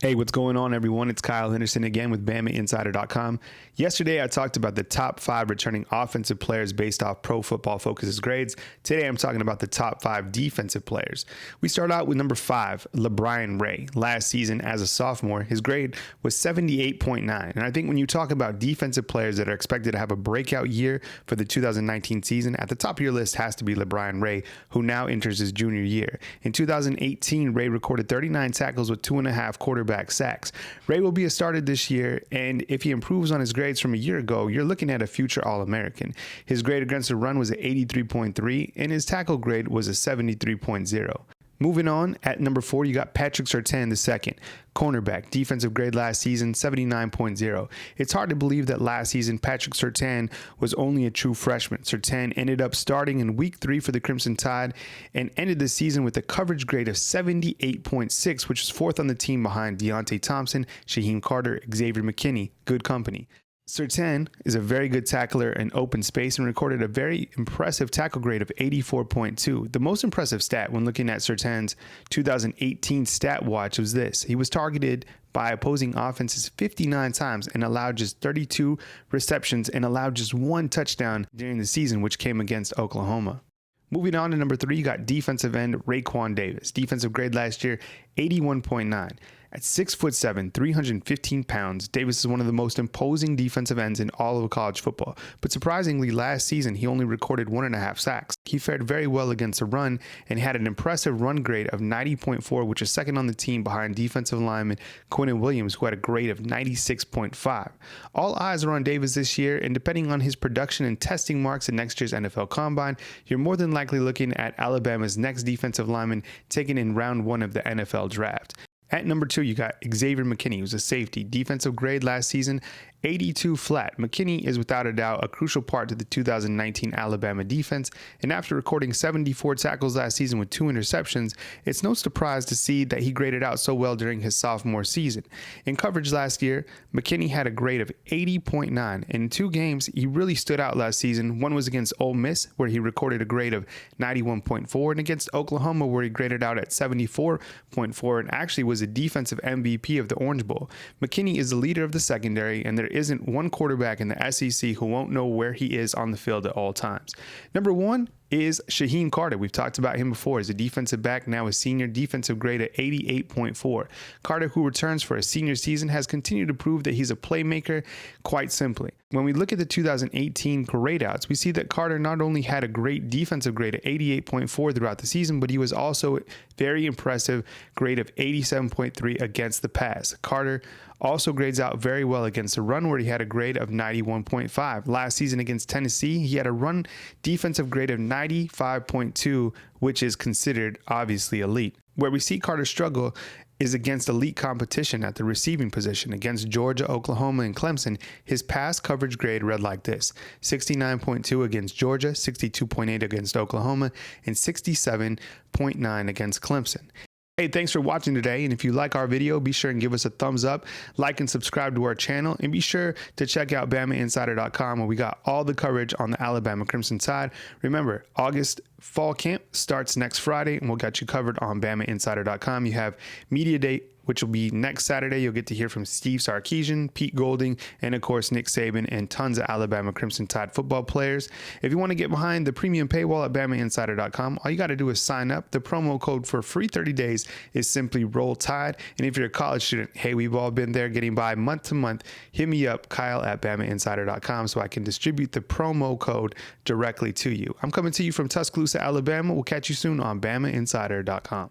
Hey, what's going on, everyone? It's Kyle Henderson again with BamaInsider.com. Yesterday, I talked about the top 5 returning offensive players based off Pro Football Focus's grades. Today, I'm talking about the top 5 defensive players. We start out with number 5, LaBryan Ray. Last season, as a sophomore, his grade was 78.9. And I think when you talk about defensive players that are expected to have a breakout year for the 2019 season, at the top of your list has to be LaBryan Ray, who now enters his junior year. In 2018, Ray recorded 39 tackles with 2.5 quarterback sacks. Ray will be a starter this year, and if he improves on his grades from a year ago, you're looking at a future All-American. His grade against the run was an 83.3, and his tackle grade was a 73.0. Moving on, at number 4, you got Patrick Surtain II, cornerback, defensive grade last season, 79.0. It's hard to believe that last season Patrick Surtain was only a true freshman. Surtain ended up starting in week 3 for the Crimson Tide and ended the season with a coverage grade of 78.6, which is 4th on the team behind Deontay Thompson, Shyheim Carter, Xavier McKinney. Good company. Surtain is a very good tackler in open space and recorded a very impressive tackle grade of 84.2. The most impressive stat when looking at Surtain's 2018 stat watch was this. He was targeted by opposing offenses 59 times and allowed just 32 receptions and allowed just 1 touchdown during the season, which came against Oklahoma. Moving on to number 3, you got defensive end Raekwon Davis. Defensive grade last year, 81.9. At 6'7", 315 pounds, Davis is one of the most imposing defensive ends in all of college football. But surprisingly, last season, he only recorded 1.5 sacks. He fared very well against the run and had an impressive run grade of 90.4, which is second on the team behind defensive lineman Quinnen Williams, who had a grade of 96.5. All eyes are on Davis this year, and depending on his production and testing marks in next year's NFL Combine, you're more than likely looking at Alabama's next defensive lineman taken in round 1 of the NFL draft. At number 2, you got Xavier McKinney, who's a safety. Defensive grade last season, 82 flat. McKinney is without a doubt a crucial part to the 2019 Alabama defense, and after recording 74 tackles last season with 2 interceptions, it's no surprise to see that he graded out so well during his sophomore season. In coverage last year, McKinney had a grade of 80.9. In 2 games, he really stood out last season. One was against Ole Miss, where he recorded a grade of 91.4, and against Oklahoma, where he graded out at 74.4 and actually was a defensive MVP of the Orange Bowl. McKinney is the leader of the secondary, and there isn't one quarterback in the SEC who won't know where he is on the field at all times. Number 1 is Shyheim Carter. We've talked about him before as a defensive back, now a senior, defensive grade at 88.4. Carter, who returns for a senior season, has continued to prove that he's a playmaker quite simply. When we look at the 2018 grade outs, we see that Carter not only had a great defensive grade at 88.4 throughout the season, but he was also very impressive grade of 87.3 against the pass. Carter also grades out very well against the run, where he had a grade of 91.5. Last season against Tennessee, he had a run defensive grade of 95.2, which is considered obviously elite. Where we see Carter struggle is against elite competition at the receiving position. Against Georgia, Oklahoma, and Clemson, his pass coverage grade read like this: 69.2 against Georgia, 62.8 against Oklahoma, and 67.9 against Clemson. Hey, thanks for watching today, and if you like our video, be sure and give us a thumbs up, like and subscribe to our channel, and be sure to check out BamaInsider.com, where we got all the coverage on the Alabama Crimson Tide. Remember, August fall camp starts next Friday, and we'll get you covered on BamaInsider.com. You have Media Day, which will be next Saturday. You'll get to hear from Steve Sarkisian, Pete Golding, and of course Nick Saban, and tons of Alabama Crimson Tide football players. If you want to get behind the premium paywall at BamaInsider.com, all you got to do is sign up. The promo code for free 30 days is simply Roll Tide. And if you're a college student, hey, we've all been there getting by month to month. Hit me up, Kyle at BamaInsider.com, so I can distribute the promo code directly to you. I'm coming to you from Tuscaloosa, Alabama. We'll catch you soon on BamaInsider.com.